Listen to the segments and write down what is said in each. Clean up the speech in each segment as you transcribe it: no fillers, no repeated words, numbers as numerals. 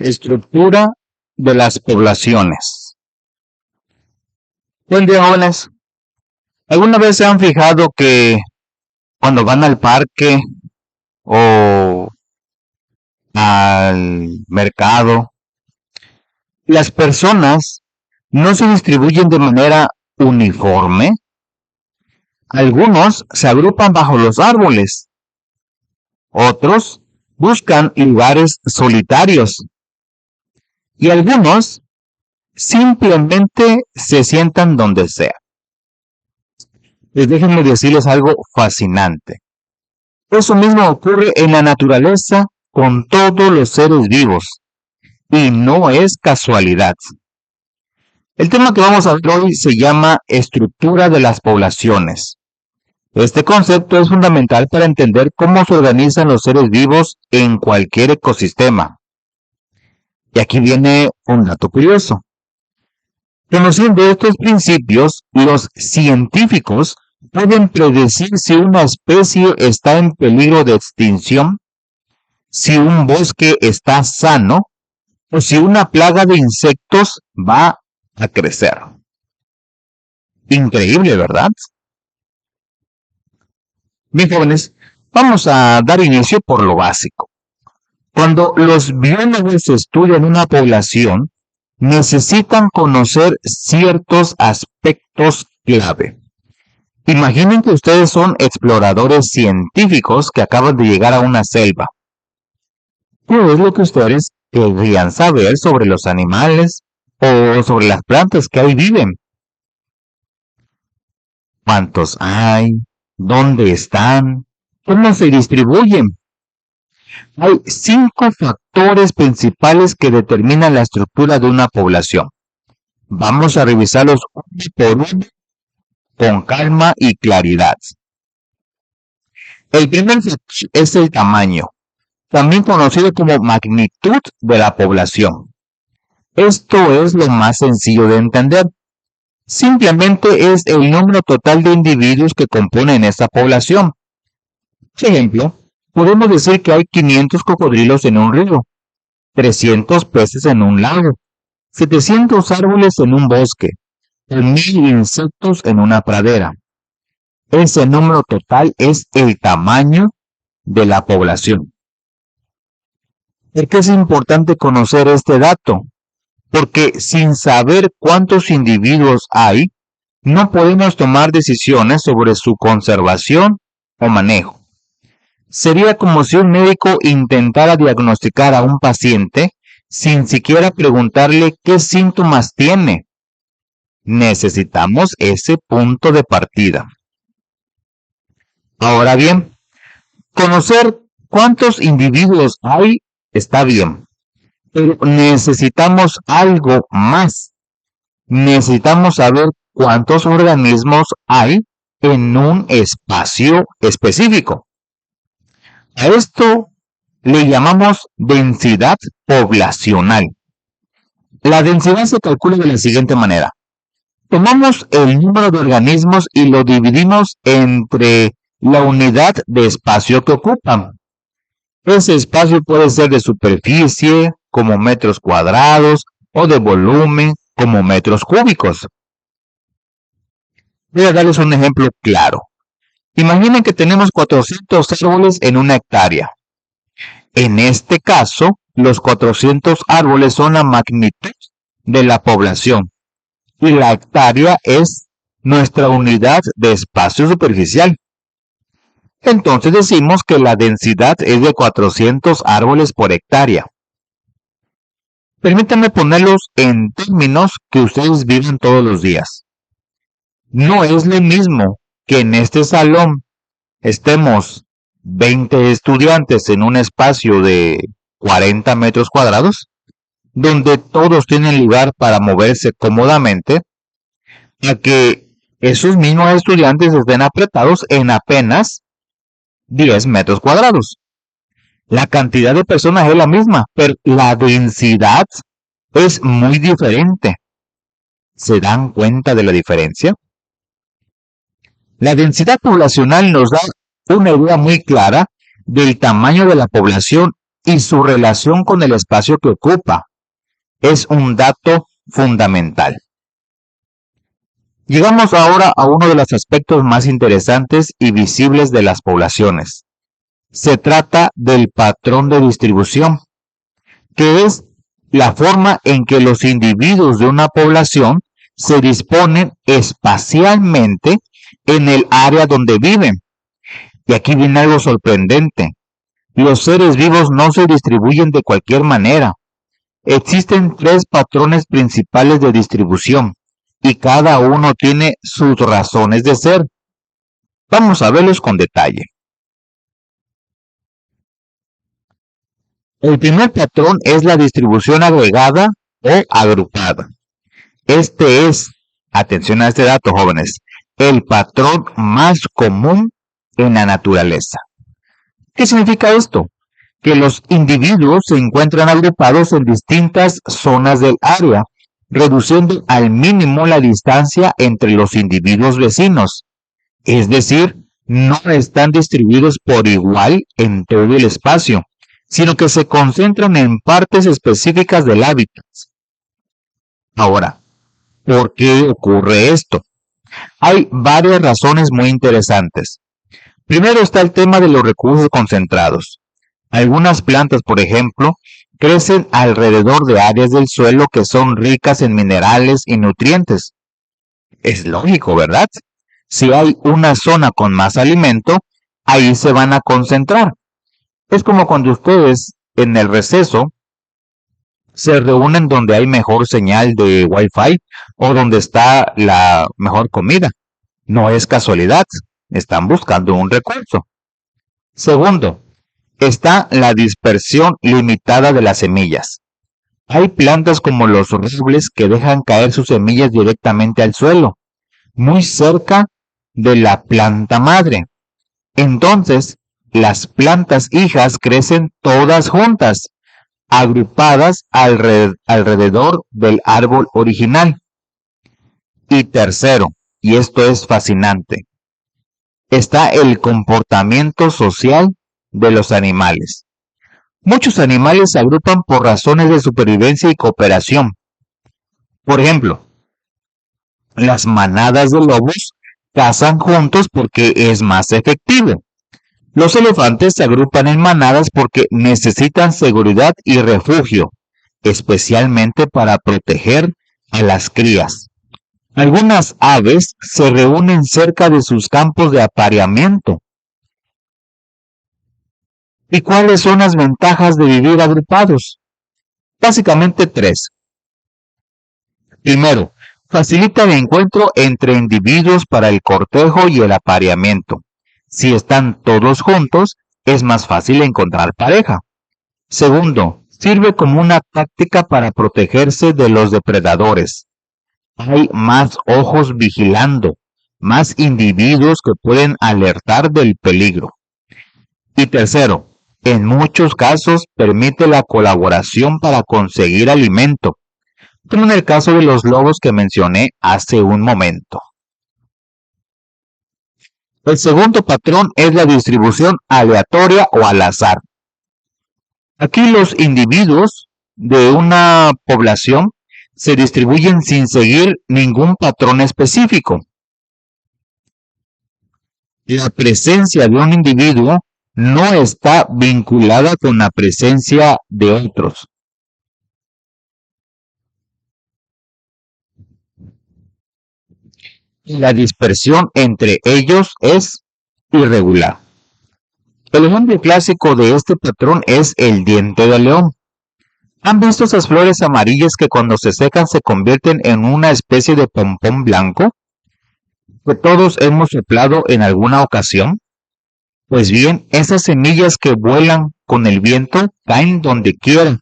Estructura de las poblaciones. Buen día, jóvenes. ¿Alguna vez se han fijado que cuando van al parque o al mercado, las personas no se distribuyen de manera uniforme? Algunos se agrupan bajo los árboles, otros buscan lugares solitarios y algunos simplemente se sientan donde sea. Pues déjenme decirles algo fascinante. Eso mismo ocurre en la naturaleza con todos los seres vivos y no es casualidad. El tema que vamos a ver hoy se llama estructura de las poblaciones. Este concepto es fundamental para entender cómo se organizan los seres vivos en cualquier ecosistema. Y aquí viene un dato curioso. Conociendo estos principios, los científicos pueden predecir si una especie está en peligro de extinción, si un bosque está sano o si una plaga de insectos va a crecer. Increíble, ¿verdad? Bien, jóvenes, vamos a dar inicio por lo básico. Cuando los biólogos estudian una población, necesitan conocer ciertos aspectos clave. Imaginen que ustedes son exploradores científicos que acaban de llegar a una selva. ¿Qué es lo que ustedes querrían saber sobre los animales o sobre las plantas que ahí viven? ¿Cuántos hay? ¿Dónde están? ¿Cómo se distribuyen? Hay 5 factores principales que determinan la estructura de una población. Vamos a revisarlos uno por uno con calma y claridad. El primer es el tamaño, también conocido como magnitud de la población. Esto es lo más sencillo de entender. Simplemente es el número total de individuos que componen esta población. Por ejemplo, podemos decir que hay 500 cocodrilos en un río, 300 peces en un lago, 700 árboles en un bosque, o 1000 insectos en una pradera. Ese número total es el tamaño de la población. ¿Por qué es importante conocer este dato? Porque sin saber cuántos individuos hay, no podemos tomar decisiones sobre su conservación o manejo. Sería como si un médico intentara diagnosticar a un paciente sin siquiera preguntarle qué síntomas tiene. Necesitamos ese punto de partida. Ahora bien, conocer cuántos individuos hay está bien, pero necesitamos algo más. Necesitamos saber cuántos organismos hay en un espacio específico. A esto le llamamos densidad poblacional. La densidad se calcula de la siguiente manera. Tomamos el número de organismos y lo dividimos entre la unidad de espacio que ocupan. Ese espacio puede ser de superficie, como metros cuadrados, o de volumen, como metros cúbicos. Voy a darles un ejemplo claro. Imaginen que tenemos 400 árboles en una hectárea. En este caso, los 400 árboles son la magnitud de la población y la hectárea es nuestra unidad de espacio superficial. Entonces decimos que la densidad es de 400 árboles por hectárea. Permítanme ponerlos en términos que ustedes viven todos los días. No es lo mismo que en este salón estemos 20 estudiantes en un espacio de 40 metros cuadrados, donde todos tienen lugar para moverse cómodamente, a que esos mismos estudiantes estén apretados en apenas 10 metros cuadrados. La cantidad de personas es la misma, pero la densidad es muy diferente. ¿Se dan cuenta de la diferencia? La densidad poblacional nos da una idea muy clara del tamaño de la población y su relación con el espacio que ocupa es un dato fundamental. Llegamos ahora a uno de los aspectos más interesantes y visibles de las poblaciones. Se trata del patrón de distribución, que es la forma en que los individuos de una población se disponen espacialmente en el área donde viven. Y aquí viene algo sorprendente. Los seres vivos no se distribuyen de cualquier manera. Existen 3 patrones principales de distribución y cada uno tiene sus razones de ser. Vamos a verlos con detalle. El primer patrón es la distribución agregada o agrupada. Este es, atención a este dato, jóvenes, el patrón más común en la naturaleza. ¿Qué significa esto? Que los individuos se encuentran agrupados en distintas zonas del área, reduciendo al mínimo la distancia entre los individuos vecinos. Es decir, no están distribuidos por igual en todo el espacio, sino que se concentran en partes específicas del hábitat. Ahora, ¿por qué ocurre esto? Hay varias razones muy interesantes. Primero está el tema de los recursos concentrados. Algunas plantas, por ejemplo, crecen alrededor de áreas del suelo que son ricas en minerales y nutrientes. Es lógico, ¿verdad? Si hay una zona con más alimento, ahí se van a concentrar. Es como cuando ustedes en el receso se reúnen donde hay mejor señal de Wi-Fi o donde está la mejor comida. No es casualidad, están buscando un recurso. Segundo, está la dispersión limitada de las semillas. Hay plantas como los robles que dejan caer sus semillas directamente al suelo, muy cerca de la planta madre. Entonces, las plantas hijas crecen todas juntas, agrupadas alrededor del árbol original. Y tercero, y esto es fascinante, está el comportamiento social de los animales. Muchos animales se agrupan por razones de supervivencia y cooperación. Por ejemplo, las manadas de lobos cazan juntos porque es más efectivo. Los elefantes se agrupan en manadas porque necesitan seguridad y refugio, especialmente para proteger a las crías. Algunas aves se reúnen cerca de sus campos de apareamiento. ¿Y cuáles son las ventajas de vivir agrupados? Básicamente 3. Primero, facilita el encuentro entre individuos para el cortejo y el apareamiento. Si están todos juntos, es más fácil encontrar pareja. Segundo, sirve como una táctica para protegerse de los depredadores. Hay más ojos vigilando, más individuos que pueden alertar del peligro. Y tercero, en muchos casos permite la colaboración para conseguir alimento, como en el caso de los lobos que mencioné hace un momento. El segundo patrón es la distribución aleatoria o al azar. Aquí los individuos de una población se distribuyen sin seguir ningún patrón específico. La presencia de un individuo no está vinculada con la presencia de otros. La dispersión entre ellos es irregular. El ejemplo clásico de este patrón es el diente de león. ¿Han visto esas flores amarillas que cuando se secan se convierten en una especie de pompón blanco? Que todos hemos soplado en alguna ocasión. Pues bien, esas semillas que vuelan con el viento caen donde quiera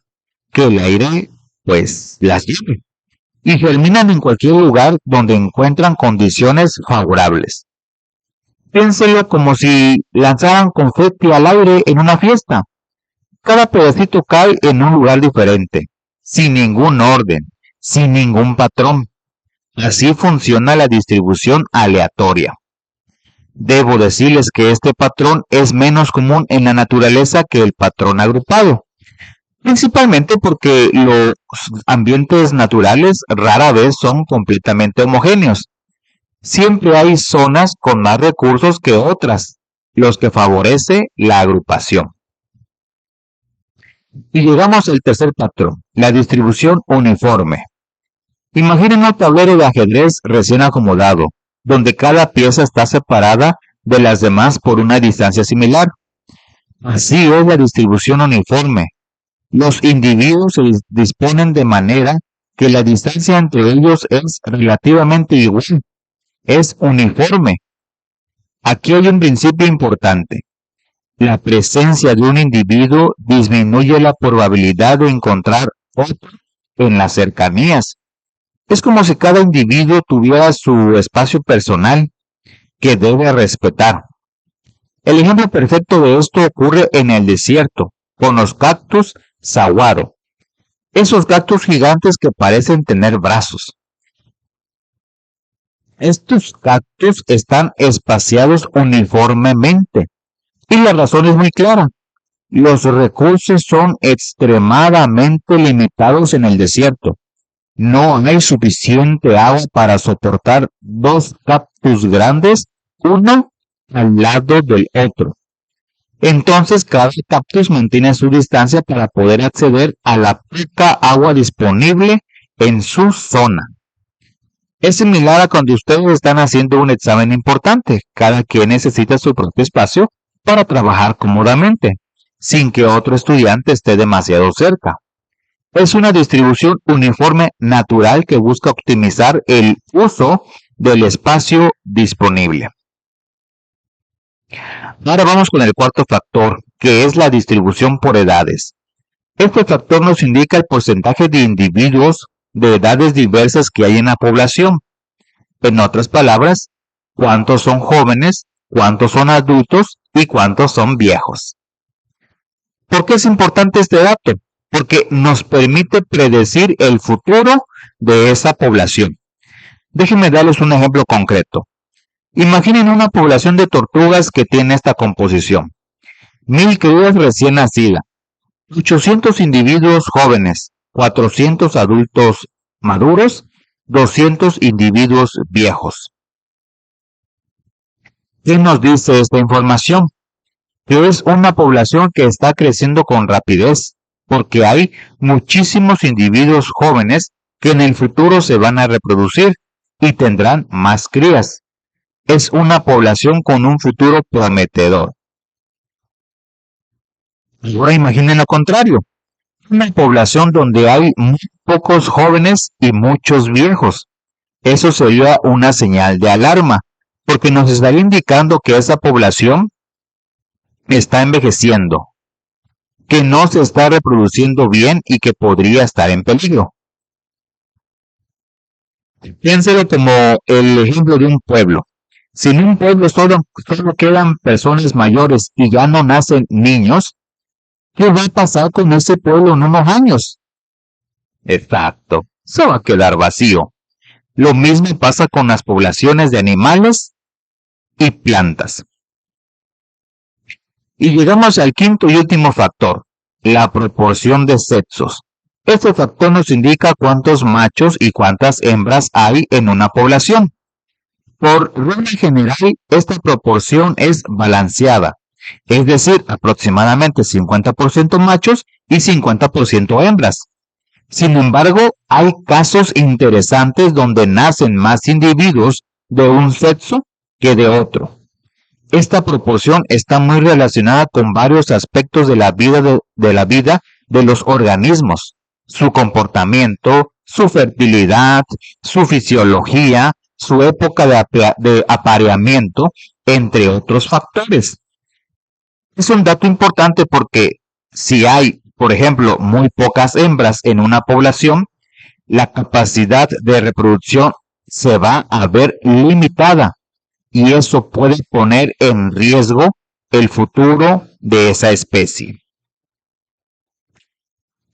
que el aire pues las lleve y germinan en cualquier lugar donde encuentran condiciones favorables. Piénselo como si lanzaran confeti al aire en una fiesta. Cada pedacito cae en un lugar diferente, sin ningún orden, sin ningún patrón. Así funciona la distribución aleatoria. Debo decirles que este patrón es menos común en la naturaleza que el patrón agrupado, Principalmente porque los ambientes naturales rara vez son completamente homogéneos. Siempre hay zonas con más recursos que otras, los que favorece la agrupación. Y llegamos al tercer patrón, la distribución uniforme. Imaginen un tablero de ajedrez recién acomodado, donde cada pieza está separada de las demás por una distancia similar. Así es la distribución uniforme. Los individuos se disponen de manera que la distancia entre ellos es relativamente igual, es uniforme. Aquí hay un principio importante. La presencia de un individuo disminuye la probabilidad de encontrar otro en las cercanías. Es como si cada individuo tuviera su espacio personal que debe respetar. El ejemplo perfecto de esto ocurre en el desierto, con los cactus saguaro. Esos cactus gigantes que parecen tener brazos. Estos cactus están espaciados uniformemente. Y la razón es muy clara. Los recursos son extremadamente limitados en el desierto. No hay suficiente agua para soportar dos cactus grandes, uno al lado del otro. Entonces cada cactus mantiene su distancia para poder acceder a la poca agua disponible en su zona. Es similar a cuando ustedes están haciendo un examen importante. Cada quien necesita su propio espacio para trabajar cómodamente, sin que otro estudiante esté demasiado cerca. Es una distribución uniforme natural que busca optimizar el uso del espacio disponible. Ahora vamos con el cuarto factor, que es la distribución por edades. Este factor nos indica el porcentaje de individuos de edades diversas que hay en la población. En otras palabras, cuántos son jóvenes, cuántos son adultos y cuántos son viejos. ¿Por qué es importante este dato? Porque nos permite predecir el futuro de esa población. Déjenme darles un ejemplo concreto. Imaginen una población de tortugas que tiene esta composición. 1000 crías recién nacidas, 800 individuos jóvenes, 400 adultos maduros, 200 individuos viejos. ¿Qué nos dice esta información? Que es una población que está creciendo con rapidez, porque hay muchísimos individuos jóvenes que en el futuro se van a reproducir y tendrán más crías. Es una población con un futuro prometedor. Ahora imaginen lo contrario, una población donde hay muy pocos jóvenes y muchos viejos. Eso sería una señal de alarma, porque nos estaría indicando que esa población está envejeciendo, que no se está reproduciendo bien y que podría estar en peligro. Piénselo como el ejemplo de un pueblo. Si en un pueblo solo quedan personas mayores y ya no nacen niños, ¿qué va a pasar con ese pueblo en unos años? Exacto, se va a quedar vacío. Lo mismo pasa con las poblaciones de animales y plantas. Y llegamos al quinto y último factor, la proporción de sexos. Este factor nos indica cuántos machos y cuántas hembras hay en una población. Por regla general, esta proporción es balanceada, es decir, aproximadamente 50% machos y 50% hembras. Sin embargo, hay casos interesantes donde nacen más individuos de un sexo que de otro. Esta proporción está muy relacionada con varios aspectos de la vida de los organismos, su comportamiento, su fertilidad, su fisiología, su época de apareamiento, entre otros factores. Es un dato importante porque si hay, por ejemplo, muy pocas hembras en una población, la capacidad de reproducción se va a ver limitada y eso puede poner en riesgo el futuro de esa especie.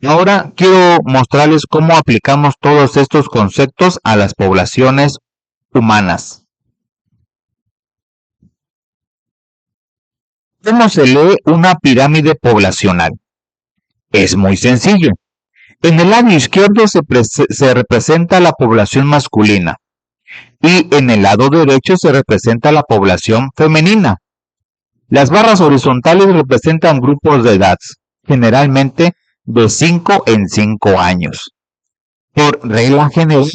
Ahora quiero mostrarles cómo aplicamos todos estos conceptos a las poblaciones humanas. ¿Cómo se lee una pirámide poblacional? Es muy sencillo. En el lado izquierdo se representa la población masculina y en el lado derecho se representa la población femenina. Las barras horizontales representan grupos de edad, generalmente de 5 en 5 años. Por regla general,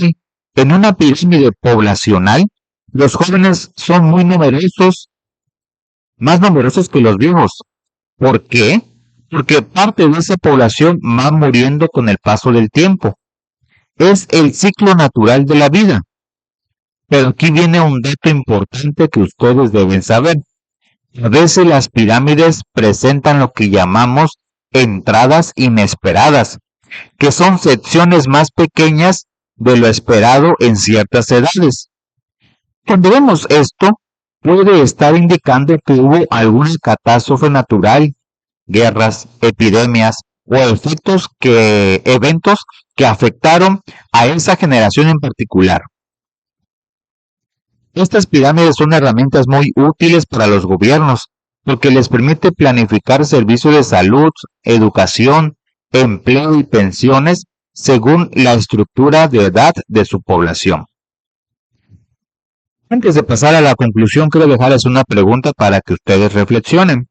en una pirámide poblacional, los jóvenes son muy numerosos, más numerosos que los viejos. ¿Por qué? Porque parte de esa población va muriendo con el paso del tiempo. Es el ciclo natural de la vida. Pero aquí viene un dato importante que ustedes deben saber. A veces las pirámides presentan lo que llamamos entradas inesperadas, que son secciones más pequeñas de lo esperado en ciertas edades. Cuando vemos esto, puede estar indicando que hubo alguna catástrofe natural, guerras, epidemias o eventos que afectaron a esa generación en particular. Estas pirámides son herramientas muy útiles para los gobiernos porque les permite planificar servicios de salud, educación, empleo y pensiones según la estructura de edad de su población. Antes de pasar a la conclusión, quiero dejarles una pregunta para que ustedes reflexionen.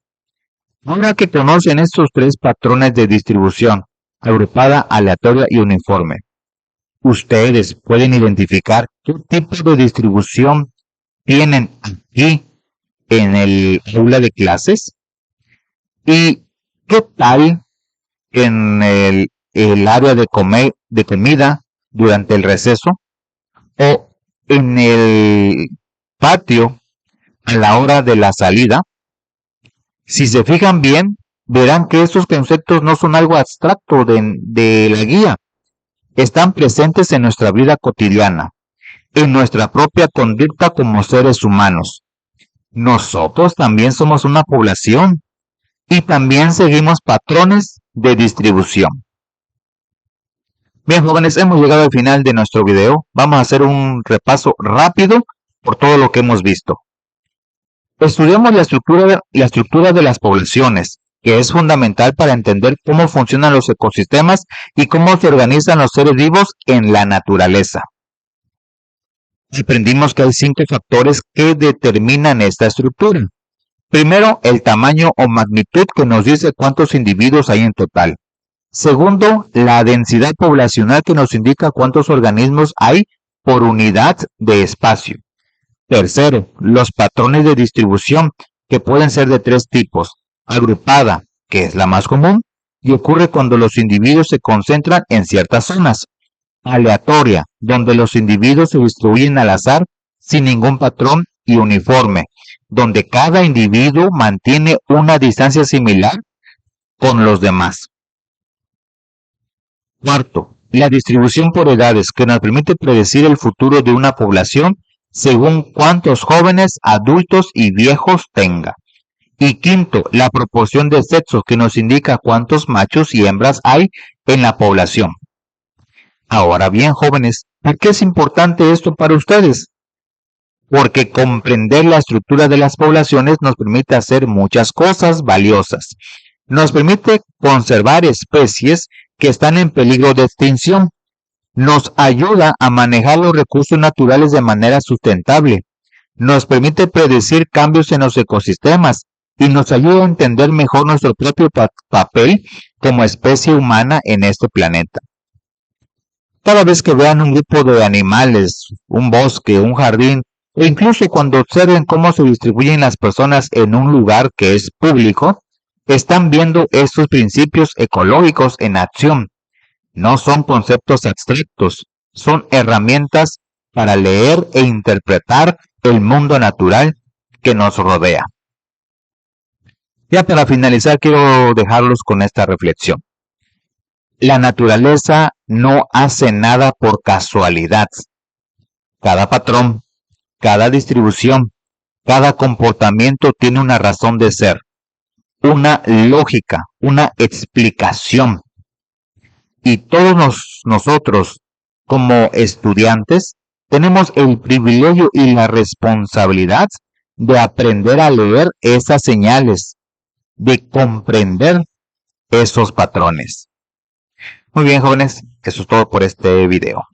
Ahora que conocen estos tres patrones de distribución, agrupada, aleatoria y uniforme, ustedes pueden identificar qué tipo de distribución tienen aquí en el aula de clases y qué tal en el área de comida durante el receso o en el patio a la hora de la salida. Si se fijan bien, verán que estos conceptos no son algo abstracto de la guía. Están presentes en nuestra vida cotidiana, en nuestra propia conducta como seres humanos. Nosotros también somos una población y también seguimos patrones de distribución. Bien, jóvenes, hemos llegado al final de nuestro video. Vamos a hacer un repaso rápido por todo lo que hemos visto. Estudiamos la estructura de las poblaciones, que es fundamental para entender cómo funcionan los ecosistemas y cómo se organizan los seres vivos en la naturaleza. Aprendimos que hay 5 factores que determinan esta estructura. Primero, el tamaño o magnitud, que nos dice cuántos individuos hay en total. Segundo, la densidad poblacional, que nos indica cuántos organismos hay por unidad de espacio. Tercero, los patrones de distribución, que pueden ser de 3 tipos. Agrupada, que es la más común, y ocurre cuando los individuos se concentran en ciertas zonas. Aleatoria, donde los individuos se distribuyen al azar sin ningún patrón, y uniforme, donde cada individuo mantiene una distancia similar con los demás. Cuarto, la distribución por edades, que nos permite predecir el futuro de una población según cuántos jóvenes, adultos y viejos tenga. Y quinto, la proporción de sexos, que nos indica cuántos machos y hembras hay en la población. Ahora bien, jóvenes, ¿por qué es importante esto para ustedes? Porque comprender la estructura de las poblaciones nos permite hacer muchas cosas valiosas. Nos permite conservar especies que están en peligro de extinción. Nos ayuda a manejar los recursos naturales de manera sustentable. Nos permite predecir cambios en los ecosistemas y nos ayuda a entender mejor nuestro propio papel como especie humana en este planeta. Cada vez que vean un grupo de animales, un bosque, un jardín, o incluso cuando observen cómo se distribuyen las personas en un lugar que es público, están viendo estos principios ecológicos en acción. No son conceptos abstractos, son herramientas para leer e interpretar el mundo natural que nos rodea. Ya para finalizar, quiero dejarlos con esta reflexión. La naturaleza no hace nada por casualidad. Cada patrón, cada distribución, cada comportamiento tiene una razón de ser, una lógica, una explicación. Y todos nosotros, como estudiantes, tenemos el privilegio y la responsabilidad de aprender a leer esas señales, de comprender esos patrones. Muy bien, jóvenes, eso es todo por este video.